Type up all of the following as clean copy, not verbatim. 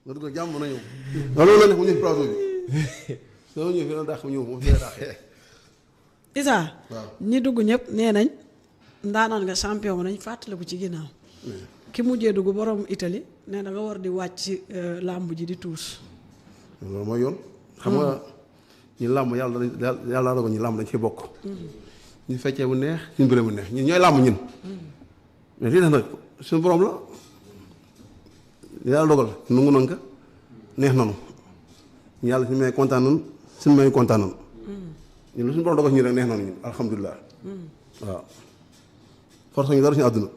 nga dugg jàmm mën a ñëw. loolu la nekk mu ñëw si plateau bi soo ñëwee fi la dàq mu ñëw moom fi la dàqee. Issa. waaw ñi dugg ñëpp nee nañ ndaanaan nga champion nañ fàttaliku ci ginnaaw. ki mujjee dugg borom Italie nee na nga war di wàcc ci làmb ji di tuus. loolu mooy yoon. xam nga ñu làmb yàlla dogal ñu làmb dañ ci bokk. ñu feccee bu neex suñu bëree bu neex ñun ñooy làmb ñun. mais lii nag suñu borom la yàlla dogal nangu nañ ko neex nanu ñu yàlla suñu may kontaan nañu suñu may kontaan nañu. ñun lu suñu borom dogal ñu rek neex nanu ñun alhamdulilah. waaw force ñu dara suñu àdduna.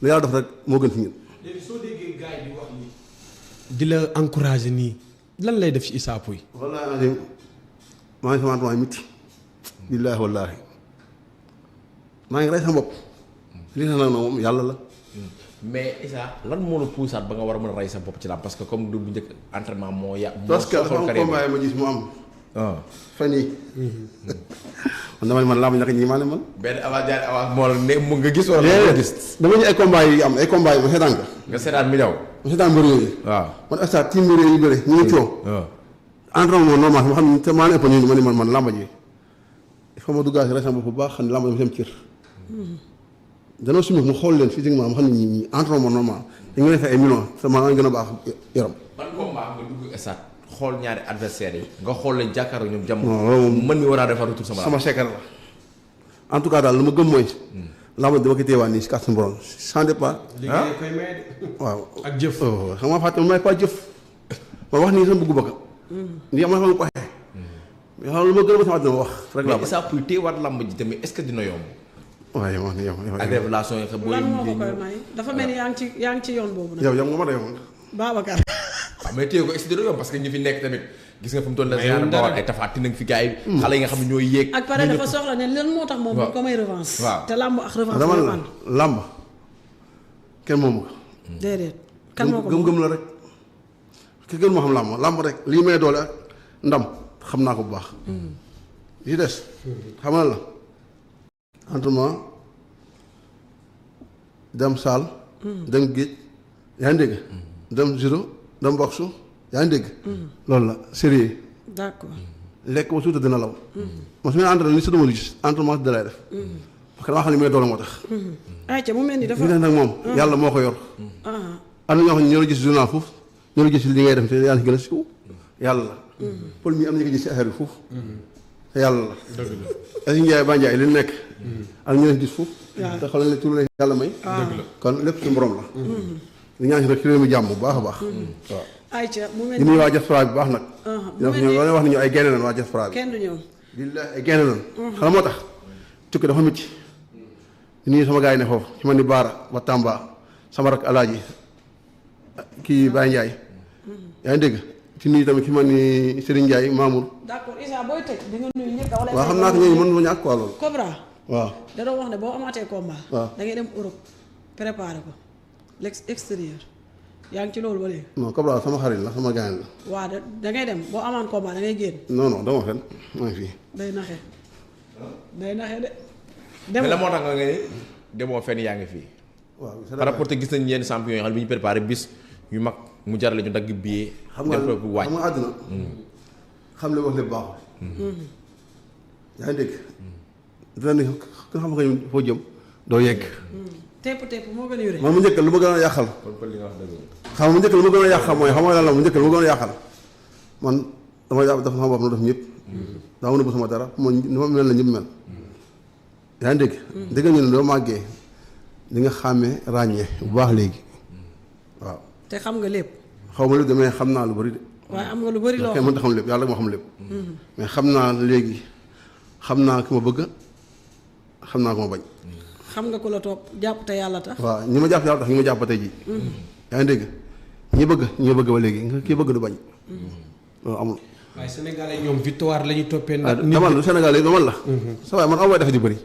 lu yàlla def rek moo gën ci ñun. léegi soo déggee gars yi di wax nii. di la encourager nii lan lay def ci Issa Pouye. wallaahi maa ngi sama entraînement mitti. billaahi wallaahi maa ngi rey sama bopp. lii nag moom yàlla la. mais Issa lan moo la puusaat ba nga war a mën a rey sa bopp ci làmb parce que comme du bu njëkk entraînement moo parce que dafa am combat ma gis mu am. fan yii. man dama ne man làmb ñàkk ñi maa ne man. benn avance ñaari avance moo la ne mu nga gis wala nga gis. dama ñu ay combat yi am ay combat yi ma seetaan ko. nga seetaan mi daw. ma seetaan mbër yooyu. waaw man instant team mbër yu bëri ñu ngi coow. entraînement moom normal ma xam ne te maa ne ëpp ñu ma ne man làmb ji il faut ma duggaat si région bu baax xam ne làmb dama seen cër. danoo sumif mu xool leen physiquement ma xam ne ñi entraînement normal dañu ngi defee ay millions te maa gën a baax yaram. ban combat nga dugg stade xool ñaari adversaires yi nga xool leen jàkkaarloo ñoom jàmm. non loolu moom mën mi war a defar retour sama secret la en tout cas daal lu ma gëm mooy. làmb dama ko téyewaat nii si kàttan borom sans départ. liggéey koy may de. waaw ak jëf. xam nga fàtte may pas jëf. ma wax nii sama bëgg bëgg. nii am na fa nga ko waxee. mais xam lu ma gën a ba sama àddina wax rek laa mais Issa Pouye téyewaat làmb ji tamit est-ce que dina yomb. waaye yow yow ak révélation yi xam lan moo ko koy may dafa mel ni yaa ngi ci yoon boobu nag. yow nga ma de yow. Babacar. waaw mais téye ko est-ce que dina yomb parce que ñi fi nekk tamit gis nga fu mu toll nii ay tafaati nañ fi gars yi. xale yi nga xam ne ñooy yéeg. ak pare dafa soxla ne lan moo tax moom bu ko may revanche. waaw te làmb ak revanche. dama la làmb kenn moomu ko. déedéet kan moo ko gëm-gëm la rek. ki gën moo xam làmb rek lii may doole ak ndam xam naa ko bu baax. li des. xam nga la entraînement dem saal. dem géej yaa ngi dégg. dem judo dem boxe yaa ngi dégg. loolu la sérieux. d'accord. lekk ba suuta dina law. man su ma entraîné ni sa dama lu gis entraînement da lay def. parce que dama xam ne may doole moo tax. ayca mu mel ni dafa. li nag moom yàlla moo ko yor. am na ñoo xam ne ñoo la gis journal foofu ñoo la gis li ngay def te yàlla si gën a siw yàlla la. Paul mi am na ñu ko gis si affaire bi foofu. te yàlla la. dëgg la Aziz Ndiaye Ba Ndiaye li nekk. ak ñu leen gis foofu. te xoolal ne tur la yàlla may. dëgg la kon lépp suñu borom la. li ñaan si rek ci réew mi jàmm bu baax a baax. waaw. ayca mu mel ni ni muy waa diaspora bi baax nag. mu mel ni ñoo wax nañu ay gaynde lañ waa diaspora bi. kenn du ñëw. billahi ay gaynde lañ. xam moo tax tukki dafa métti. nii sama gars yi ne foofu ci man ni Baara ba Tamba sama rak Alaaji kii Baye Ndiaye. yaa ngi dégg ci nii tamit ci man ni Serigne Ndiaye Mamour. d'accord Issa booy tëj di nga nuyu ñëpp wala. waaw xam naa ko ñooñu mën ma ñàkk quoi loolu. Cobra. waaw da doon wax ne boo amaatee combat. waaw da ngay dem Europe préparer ko l'extérieur yaa ngi ci loolu ba léegi. non Cobra sama xarit la sama gaañ la. waaw da ngay dem boo amaan combat da ngay génn. non dama fen maa ngi fii. day naxe de. mais la moo tax nga ne demoo fenn yaa ngi fii. waaw par rapport te gis nañ yenn champion yoo xam ne bi ñu préparé bis yu mag mu jarale ñu dagg billet. xam nga dem bu wàcc xam nga àdduna. xam li wax lépp baaxul. yaa ngi dégg. dina ne ku xam nga foo jëm doo yegg. tepp moo gën a yore. man mu njëkk lu ma gën a yàqal. kon li nga wax dëgg xam nga mu njëkk lu ma gën a yàqal mooy xam nga lan la mu njëkk lu ma gën a yàqal man dama jàpp def sama bopp na def ñëpp. daa ma nëbb sama dara man ni ma mel la ñëpp mel. yaa ngi dégg. dégg nga ñu ne doo màggee di nga xàmmee ràññee bu baax léegi waaw. te xam nga lépp. xaw ma lépp de mais xam naa lu bëri de. waaye am nga lu bëri loo kenn mënta xam lépp yàlla rek moo xam lépp. mais xam naa léegi xam naa ki ma bëgg xam naa ko ma bañ. xam nga ko la topp jàpp te yàlla tax. waaw ñi ma jàpp yàlla tax ñi ma jàpp ba tey jii. yaa ngi dégg ñi bëgg ba léegi nga kii bëgg du bañ loolu amul. waaye Sénégalais ñoom victoire la ñu toppee. ndax nit damal lu Sénégal yi damal la. sa waay man aw dafa di bëri.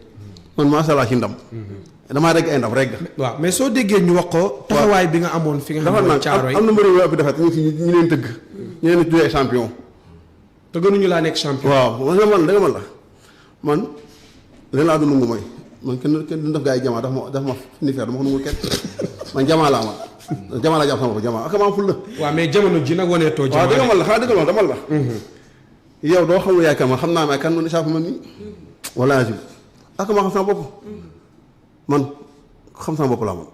man macha allah ci ndam. damaa regg ay ndam regg. waaw mais soo déggee ñu wax ko. taxawaay bi nga amoon fi nga xam ne caaro yi am na mbëri yoo ëpp defet ñu fi ñu leen tëgg. ñu leen tuddee champion. te gënuñu laa nekk champion. waaw man da nga man la man leen laa du nungu mooy man kenn du def gaa yi jamaa daf ma ni feer dama ko nungul kenn man jamaa laa man jamaa laa jàpp sama bopp jamaa ak maa ful la. waaw mais jamono ji nag waneetoo. waaw dëgg man la xanaa dëgg damal la. yow doo xamul yaay kan ma xam naa may kan man Issa Pouye man nii. wala ak maa xam sama bopp. man xam sama bopp laa man.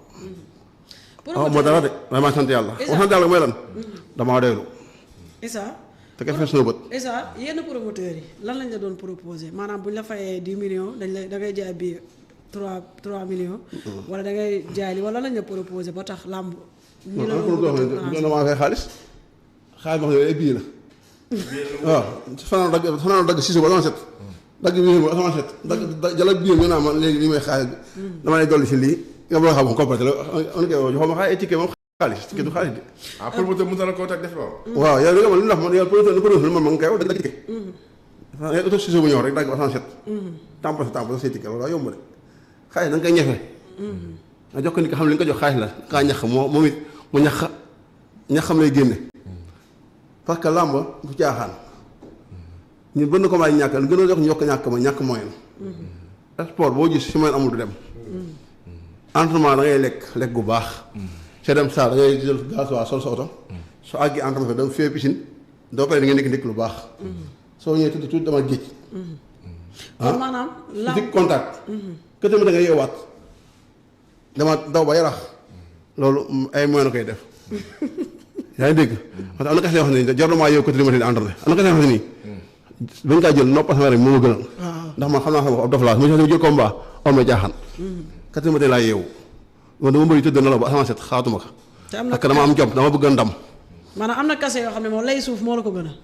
waaw moo dara de vraiment sant yàlla. Issa sant yàlla mooy lan. damaa doylu. Issa. te kenn fees na bët. Issa yenn promoteurs yi lan lañ la doon proposé maanaam bu ñu la fayee 10 millions dañ lay da ngay jaay bii 3 millions. wala da ngay jaay li wala lañ la proposé ba tax làmb. ñu la doon maa fay xaalis. xaalis boo xam ne ay bii la. waaw fanaan dagg si suba sama set. dagg bii ba sama set. dagg jala bii ñu naan ma léegi li may xaalis bi. dama lay dolli si lii nga bëgg a xam complété la on est que ma xaalis étiquette moom xaalis ticket du xaalis de. ah promoteur mën na la koo teg def loolu. waaw yow li nga xam ne li mu wax man yow promoteur man ma nga koy wax dagg ticket. dafa auto si suba ñëw rek dagg ba sama set. tempo sa ticket loolu yomb de xaalis da nga koy ñefe. nga jox ko ni nga xam ne li nga ko jox xaalis la kaa ñax moom it mu ñaxam lay génne. parce que làmb bu caaxaan ñun bëgg na ko may ñàkk gën a jox ñu yokk ñàkk moyen. sport boo gis si moyen amul du dem. entraînement da ngay lekk gu baax. soo dem saa da ngay jël gasoil sol sa oto. soo àggee entraînement da nga fee piscine doo pare da ngay nekk lu baax. soo ñëwee tuuti dama géej. kon maanaam làmb physique contact. que tamit da ngay yeewaat dama daw ba yarax loolu ay moyen na koy def. yaa ngi dégg parce que am na kese yoo xam ne jarul maa yow côté Limatin entraîné am na kese yoo xam ne nii bañ kaa jël noppal sama rek moo ma gënal. ndax man xam naa sama bopp ab dof laa ma jël combat am na jaaxaan. côté Limatin laa yeewu man dama bëri tëdd na la ba asamaan set xaatuma ko. te am na parce que dama am jom dama bëgg a ndam. maanaam am na kase yoo xam ne moom lay suuf moo la ko gënal.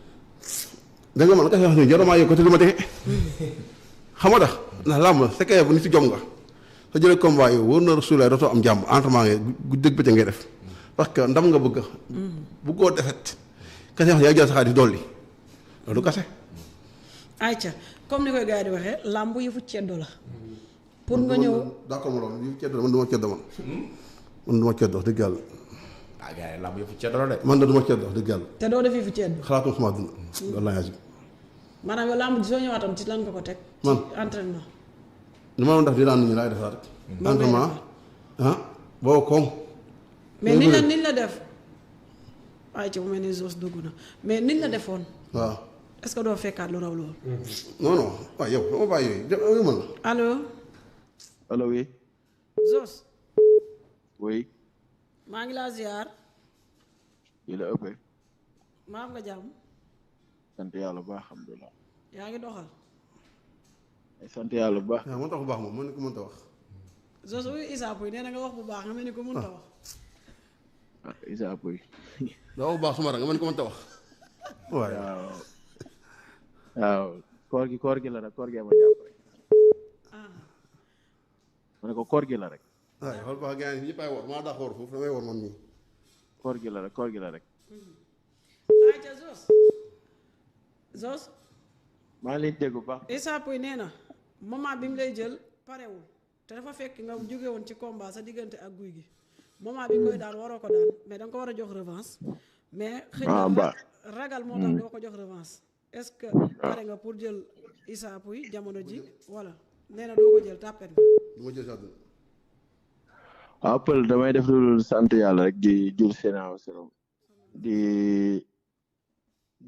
dégg nga man kese yoo xam ne jarul maa yow côté Limatin xam nga tax ndax làmb la fekkee bu nit si jom nga soo jëlee combat yow wóor na Rasulullah dootoo am jàmm entraînement ngay guddeeg bëccëg ngay def. parce que ndam nga bëgg bëggoo defet kase wax yaa jël sa xaalis dolli loolu kase. ayca comme ni koy gars yi di waxee làmb yëfu ceddo la. pour nga ñëw d'accord ma loolu yëfu ceddo man du ma ceddo man du ma ceddo wax dëgg yàlla. ah gars yi làmb yëfu ceddo la de. man de du ma ceddo wax dëgg yàlla. te doo def yëfu ceddo. xalaatuma sama dund. wallaahi. maanaam yow làmb ji soo ñëwaatoon ci lan nga ko teg. man ci entraînement. li ma doon def di daan nit ñi laay defaat rek. entraînement boobu koom. mais niñ la def waaye ci bu mel ni Zoss dugg na mais niñ la defoon. waaw est-ce que doo fekkaat lu raw loolu. non non waaw yow dama bàyyi yooyu mën la. allo. allo oui. Zoss. oui. maa ngi laa ziar. yi la ëppee. maa am nga jàmm. sant yàlla bu baax alhamdulilah. yaa ngi doxal. sant yàlla bu baax. waaw man tax bu baax moom mën ko mënta wax. Zoss wuyu Issa Pouye nee na nga wax bu baax nga mel ni ko mënta wax. ah Issa Pouye. daa wax bu baax suma ra nga mën ko mënta wax. waaye waaw koor gi la rek koor gee ma jàpp rek. ma ne ko koor gi la rek. waaye xool baax gars yi ñëpp ay war maa daa xool foofu damay war man nii. koor gi la rek. ayca Zoss. maa ngi leen di dégg bu baax. Issa Pouye nee na moment bi mu lay jël parewul te dafa fekk nga jóge woon ci combat sa diggante ak guy gi moment bi koy daan waroo ko daan mais da nga ko war a jox revanche mais xëy na ragal moo tax doo ko jox revanche est-ce que pare nga pour jël Issa Pouye jamono ji wala nee na doo ko jël tàppet nga du ma jël si àdduna. waaw Pël damay def lu sant yàlla rek di jul sénaaw séram di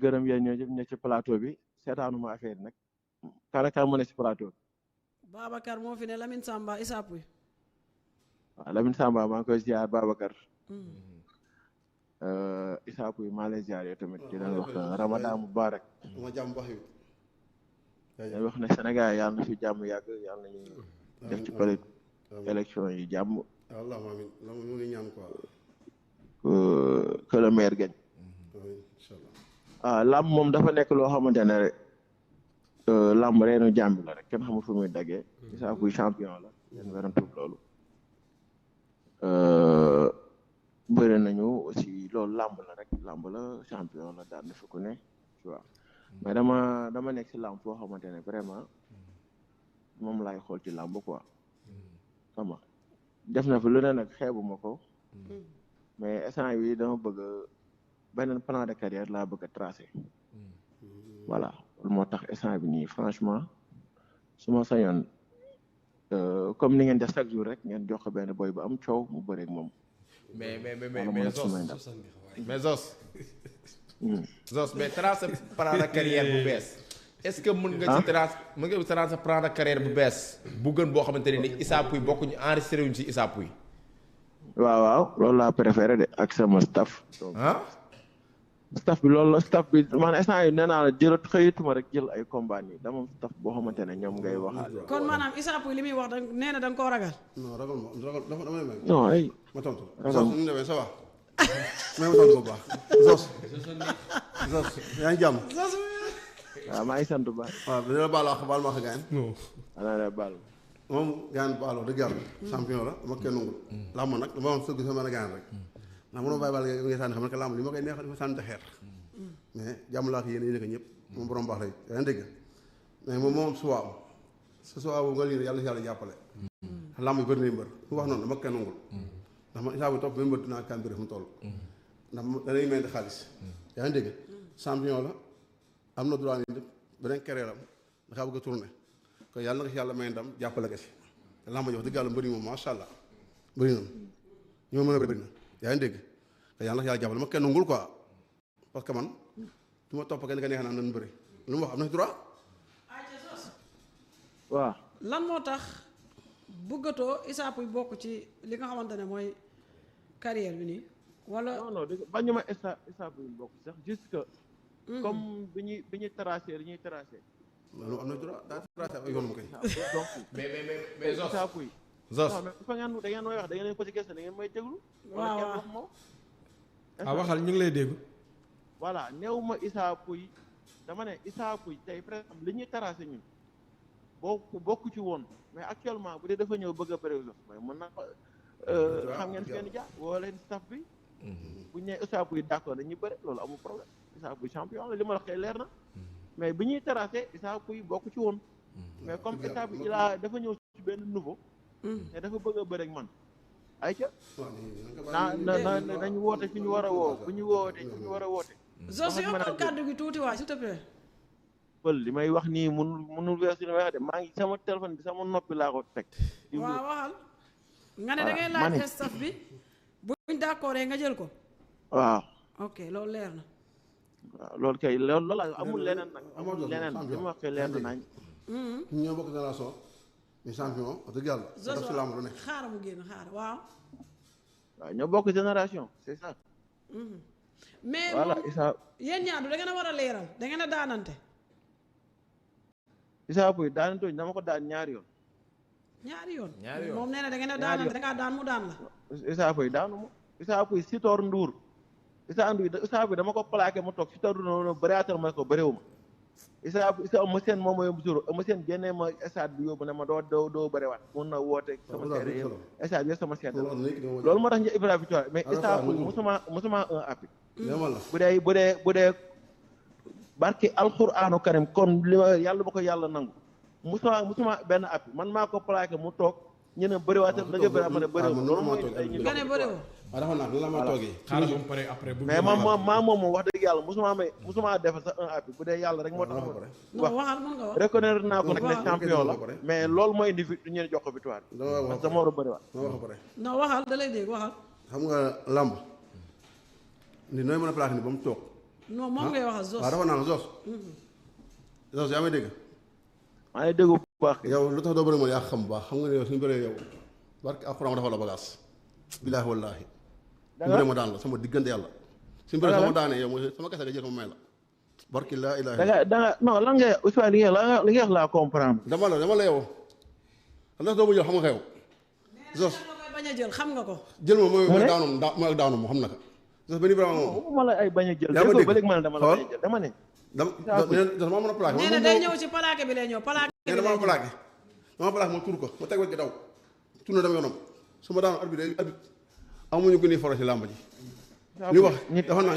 gërëm yéen ñoo ñëpp ñe ci plateau bi seetaanuma affaire yi nag karaka mu ne si plateau bi. Babacar moo fi ne Lamine Samba Issa Pouye. waaw Lamine Samba maa ngi koy ziar Babacar. Issa Pouye maa lay ziar yow tamit di leen wax Ramadan Mubarak. ma jàmm baax yow. day wax ne Sénégal yàlla na fi jàmm yàgg yàlla nañu def ci pare élection yi jàmm. allahumma amiin la mu ngi ñaan quoi. que le maire gagne. Làmb moom dafa nekk loo xamante ne rek làmb reenu jàmbi la rek kenn xamul fu muy daggee. Issa Pouye champion la yéen werantu loolu. bëri nañu aussi loolu làmb la rek làmb la champion la daan na fi ku ne tu vois mais dama nekk si làmb foo xamante ne vraiment moom laay xool ci làmb quoi xam nga def na fi lu ne nag xeebu ma ko mais instant yi dama bëgg beneen plan de carrière laa bëgg a tracé voilà loolu moo tax instant bi nii franchement su ma sañoon comme ni ngeen def chaque jour rek ngeen jox ko benn boy bu am coow mu bëreeg moom. mais Zos mais trace plan de carrière bu bees est-ce que mën nga ci trace plan de carrière bu bees bu gën boo xamante ne ni Issa Pouye bokkuñu enregistré wuñ ci Issa Pouye. waaw loolu laa préféré de ak sama staff. staff bi loolu la staff bi man instant yi nee naa la jëlat xëyituma rek jël ay combat yi dama staff boo xamante ne ñoom ngay waxaat. kon maanaam Issa Pouye li muy wax nee na da nga koo ragal. non ragal dama may. non ay. ma tontu Zos ñu demee ça va. mais ma tontu bu baax Zos yaa ngi jàmm. waaw maa ngi sant bu baax. waaw dina la baal ma wax gaañ. non. xanaa la baal. moom gaañ baal wax dëgg yàlla. champion la dama kenn nangul. làmb nag dama am sëgg sama gaañ rek. ndax mënoo bàyyi baal nga sànni xam ne que làmb li ma koy neexal dafa sànni xeer. mais jàmm laa ko yéen a ñëpp moom borom baax lay yaa ngi dégg mais moom suwaaw sa suwaaw bu nga lii yàlla si yàlla jàppale. làmb yi bëri nañu mbër mu wax noonu dama kenn nangul. ndax man Issa Pouye topp benn mbër dinaa kan bi fu mu toll. ndax danañ mayante xaalis. yaa ngi dégg champion la am na droit ni beneen carrière am dafa bëgg a tourné kon yàlla na ko si yàlla may ndam jàppale ko si te làmb ji wax dëgg yàlla mbëri moom macha allah bëri na ñu ma mën a bëri na yaa ngi dégg te yàlla na ko yàlla jàppale ma kenn nangul quoi parce que man du ma topp kenn ka neex naan nan bëri lu mu wax am na si droit. waaw. lan moo tax bëggatoo Issa Pouye bokk ci li nga xamante ne mooy carrière bi nii wala. non dëgg bañu ma Issa Pouye bokk sax juste que. comme bi ñuy tracé li ñuy tracé. loolu am na droit daa tracé ay yoon mu koy. donc mais Zos Issa Pouye. Zos non mais fa ngeen da ngeen may wax da ngeen ko ci gëstu da ngeen may déglu. waaw wala kenn wax moom. waxal ñu ngi lay dégg. voilà néew ma Issa Pouye dama ne Issa Pouye tey par exemple li ñuy tracé ñun bokk ci woon mais actuellement bu dee dafa ñëw bëgg a bëri mais mën naa xam ngeen fi ngeen di jaar woo leen staff bi. bu ñu nee Issa Pouye d'accord dañuy bëri loolu amul problème Issa Pouye champion la li ma la waxee leer na. mais bi ñuy tracé Issa Pouye bokk ci woon. mais comme Issa Pouye dafa ñëw ci benn nouveau. te dafa bëgg a bëri ak man. ayca. nañu woote fi ñu war a woo bu ñu wootee fi ñu war a woote. Zos yokkal kàddu gi tuuti waay s'il te plaît. pël li may wax nii munul weesu li may wax de maa ngi sama téléphone bi sama noppi laa ko teg. waaw waxal. nga ne da ngay laaj staff bi. buñ d'accord nga jël ko. waaw. ok loolu leer na. waaw loolu kay loolu la amul leneen nag. amul leneen li ma waxee leer na nañ. ñu ñoo bokk génération ñu champion wax dëgg yàlla. Zos si lamb lu ne. xaaral mu génn xaaral waaw. waaw ñoo bokk génération c'est ça. mais voilà moom Issa. yéen ñaar da ngeen a war a leeral da ngeen a daanante. Issa Pouye daanantooñ dama ko daan ñaari yoon. ñaari yoon ñaari yoon moom nee na da ngeen a daanante da ngaa daan mu daan la. Issa Pouye daanu ma Issa Pouye Sitor Ndour Issa Pouye dama ko plaqué mu toog Sitor Ndour bëriatal ma ko bëriwu ma Issa Eumeu Sène moom ma yóbbu jour Eumeu Sène génnee ma stade bi yóbbu ne ma doo bëriwaat mun na woote sama seede yëpp stade bi sama seede la loolu moo tax ñu Ibrahima victoire mais Issa Pouye musuma un appui bu dee barki alxuraanu karim kon li ma yàlla ba ko yàlla nangu musuma benn appui man maa ko plaqué mu toog ñu ne bëriwaatal da nga bëri après bëriwu loolu mooy ñu nga ne bëriwoo. waaw dafa naan la ma toogee. xaaral moom pare après bu mais moom wax dëgg yàlla musuma defal sax un appui bu dee yàlla rek moo tax ma non waxal mën nga wax. reconnaître naa ko nag ne champion la mais loolu mooy indi ñu jox ko victoire parce que dama war a bëriwaat non waxal da lay dégg waxal. xam nga lamb ni nooy mën a plaqué ni ba mu toog. non moom ngay waxal Zos. waaw dafa naan Zos. Zos yaa may dégg. maa ngi dégg bu baax. yow lu tax doo bëri moom yaa xam bu baax xam nga ne yow suñu bëree yow barke alxuraan dafa la bagaas. billaahi wallaahi. suñu bëree ma daan la sama diggante yàlla. suñu bëree sama daanee yow mooy sama kese nga jël sama may la. barke laa ilaaha. da nga non lan nga Ousmane li nga wax laa comprendre. dama la yow. ndax doo ma jël xam nga xew. Zos bañ a jël xam nga ko. jël ma mooy ak daanu moom xam na ko. Zos benn Ibrahima moom. ma la ay bañ a jël. yaa ma dégg ba léegi ma ne dama la bañ a jël dama ne. dama mën a plaqué. nee na day ñëw ci plaqué bi lay ñëw plaqué bi lay dama ñëw. plaqué ma tuur ko ma teg wet gi daw tuur na dem yoonam su ma daanu arbitre amuñu ko nii foro ci làmb ji li wax dafa naa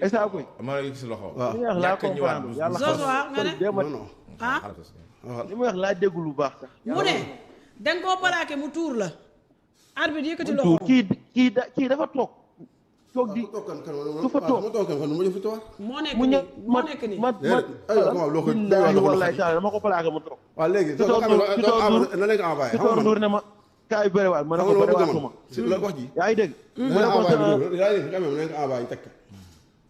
Issa Pouye ma la gis loxo. waaw li nga wax laa comprendre yàlla Zos waaw nga ne non non ah li mu wax laa déggu lu baax sax. mu ne da nga koo plaqué mu tuur la arbitre yëkkati loxo kii dafa toog di su fa toog moo nekk mu nii ñëw moo nekk nii wallahi taala dama ko plaqué mu toog waaw léegi Sitor Ndour ne ma kaay bëriwaat ma ne ko bëriwaatuma si la wax ji yaa ngi dégg mu ne ko quand même envoyé teg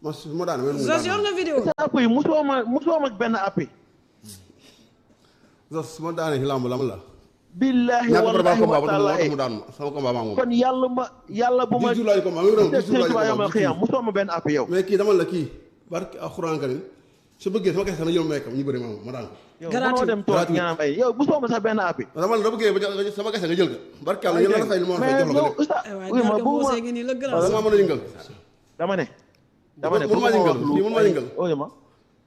ma su ma daan Zos yor nga vidéo app yi musoo ma benn app yi Zos su ma daanee ci lamb la billahi wallahi wa taala mu daan ma sama combat maa moom kon yàlla bu ma xiyam musoo ma benn app yow mais kii dama la kii barke alxuraan karim su bëggee sama kese na jël may kam ñu bëri ma daan ko yow mënoo dem toog ñaanam ay yow musoo ma sax benn app yi dama la da bëggee ba sama kese nga jël ko barke yàlla yéen la fay li ma fay jox la ko oui ma bu ma dama mën a yëngal dama ne mënu ma yëngal kii mënu ma yëngal oui ma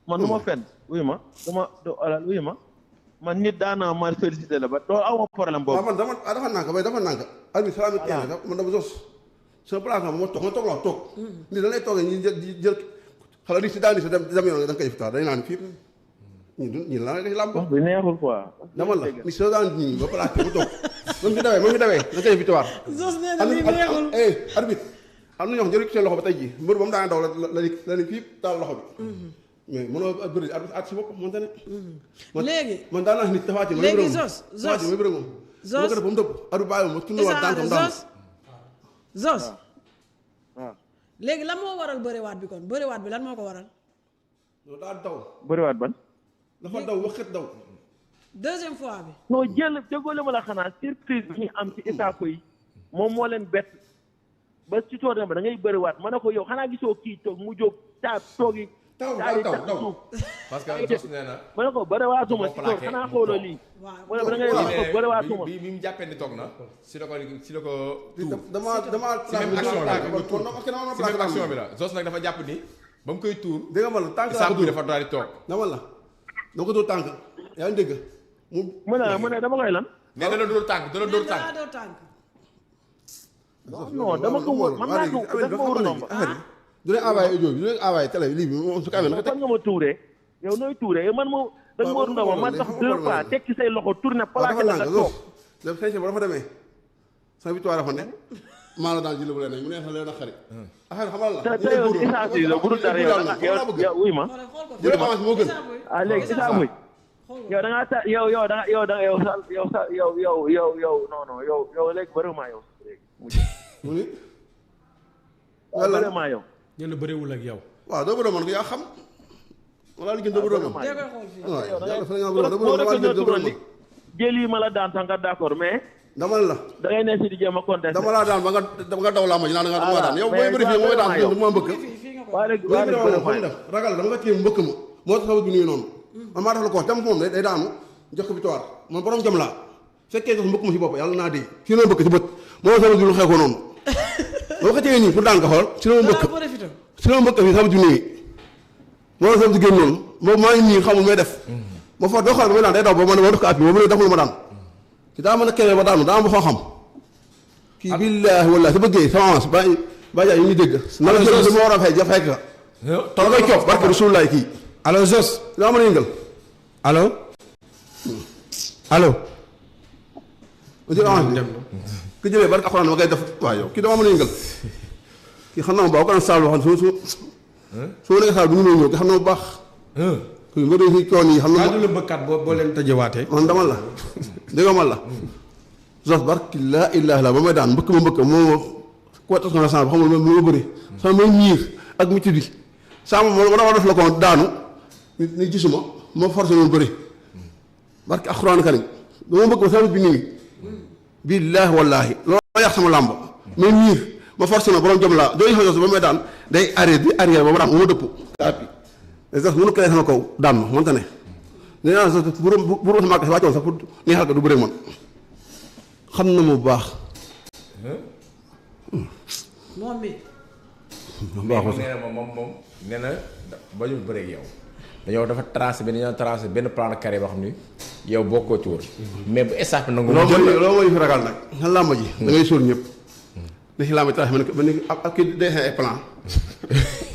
man du ma fenn oui ma duma alal oui ma man nit daana ma félicité la ba doo aw ma problème boobu man dafa nànk bay dafa nànk arbi salaami kenn man dama Zos sama place ma toog la toog nit da lay toogee ñi jël xala di si daal di si dem yoon da nga koy victoire dañ naan fii ñi la nga làmb wax bi neexul quoi dama la ni si daan ñi ba place mu toog man fi dawee da nga koy victoire Zos nee na lii neexul arbitre am na ñoo xam jël seen loxo ba tey ji mbër ba mu daan daw la ni fii taal loxo bi mais mënoo bëri at si bopp mënta ne léegi man daan naa nit tafaati léegi Zos may bëri moom ma ko def ba mu dëpp adu bàyyi ma tunduwaat tànkam daan Zos waaw léegi lan moo waral bëriwaat bi kon bëriwaat bi lan moo ko waral loolu daa daw bëriwaat ban dafa daw waxet daw deuxième fois bi non jël déggoo la ma la xanaa surprise bi ñu am ci étape yi moom moo leen bett ba ci toor ba da ngay bëriwaat ma ne ko yow xanaa gisoo kii toog mu jóg toogi taw parce que Zos nee na ma ne ko bëriwaatuma ci toor xanaa xooloo lii ma ne ba da ngay wax ko bëriwaatuma bi mu jàppee ni toog na si la ko tuur dama si même action bi si même action bi la Zos nag dafa jàpp ni ba mu koy tuur dégg nga ma la tànk laa ko saabu dafa daal di toog dama la dama ko dóor tànk yaa ngi dégg mu ne dama koy lan nee na la dóor tànk da la dóor tànk non dama ko wër man naa ko dafa ma wër nomba du leen envoyé audio bi du leen envoyé télé lii bi moom su kaamee naka teg fan nga ma tuuree yow nooy tuuree yow man moo da nga ma wër ndomba man sax 2 fois teg ci say loxo tourné plaqué la nga toog def xëy ba dafa demee sama victoire dafa ne maa la daan jël bu leen mu neex na leen a xarit affaire xamal la te yow essence yi la bu dul dara yow wuy ma jël avance moo gën ah léegi isa muy yow da ngaa ta yow da non yow léegi vraiment yow mu ni vraiment yow ñu ne bëriwul ak yow. waaw doo bëri man ko yaa xam wala li gën doo bëri man waaw jël yi ma la daan sax nga d'accord mais dama la da ngay ne si di jéem a contesté dama laa daan ba nga daw laa ma ji naan nga dama daan yow booy bëri fii mooy daan du ma mbëkk waaye léegi ragal dama nga téye mbëkk ma moo tax bi nuyu noonu man maa tax la ko jam moom day daanu jox ko victoire man borom jam laa fekkee sax mbëkk ma si bopp yàlla naa dee fii la mbëkk si bët moo sama julu xeekoo noonu boo ko téye nii pour daan ko xool si la ma mbëkk fii sama junni yi moo sama si génn noonu boobu maa ngi nii xamul may def ma fa doo xool ba may daan day daw ba ma def ko at bi boobu def lu ma daan ki daa mën a kewee ba daanu daa am ba xam kii billaahi wallaahi su bëggee sama avance ba jaay yi ñu dégg na la jël ma war a fay ja fekk ka te la koy coof barke Rasulullaay kii allo Zos daa mën a yëngal allo allo ma jël avance bi ki jëlee barke alxuraan ma koy def waaw yow kii dama mën a yëngal kii xam naa ma baax ko daan saal waxoon su ma nekk saal bi ñu ñëw ki xam na bu baax kii nga doon si coon yi xam na du la bëkkat boo leen tëjewaatee man dama la dégg man la Zos barki laa ilaaha illa ba may daan mbëkk ma moo ko tas na sang bi xam nga lu ma bëri sama may miir ak mucc bi sama ma dama def la ko daanu ni gisuma ma forcé noonu bëri barki alxuraan karim dama bëgg ma sama bi nii billaahi wallaahi loolu yàq sama làmb may miir ma forcé na borom jom laa doo yëfa Zos ba may daan day arrière di arrière ba ma daan ba ma dëpp tapi Zos mënu koy sama kaw daan ma mënta ne nee naa Zos bu sama màgg si wàccoon sax pour neexal ko du bëri man xam na mu bu baax moom bi mais nee na moom nee na ba ñu bëre ak yow dañoo dafa tracé benn plan de carrière boo xam ni yow bokkoo ci woon mais bu estaf nangu loolu mooy fi ragal nag nga làmb ji da ngay sóor ñëpp ne si làmb ji tracé ba ni ak kii day ay plan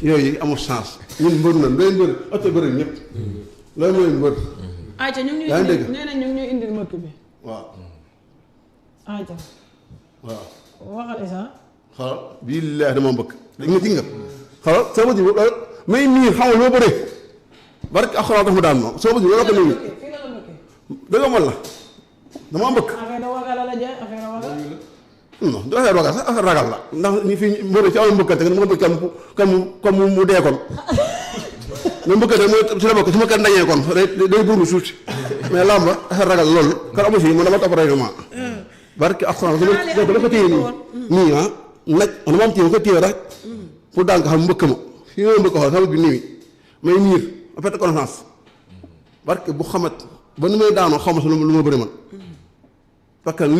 yooyu amul sens ñun mbër na doy mbër oto bëri ñëpp loolu mooy mbër ayca ñu ngi yaa ngi dégg nee na ñu ngi ñuy indil mëkk bi waaw ayca waaw waxal isa xoolal billaahi dama mbëkk léegi nga ji nga xoolal soo ma ji may nii xamul loo bëree barke alxuraan tax mu daan ma soo ma ji loolu ko nii fii la la mëkkee dëgg man la dama mbëkk affaire waga la la jaay affaire waga non du affaire ragal sax affaire ragal la ndax ñu fi mbër ci am mbëkkante nga mbëkk comme mu dee kon nga mbëkkante mooy si la bokk su ma kan dañee kon day burgu suuf si mais làmb affaire ragal loolu kan amu si man dama topp règlement barke ak xanaa dama ko téye nii ah naj man ma am téye ko téye rek pour daan ko xam mbëkk ma fi ma mbëkk xool xam bi nii may miir ma perte connaissance barke bu xamat ba nu may daanoo xaw ma si lu ma bëri man parce que nii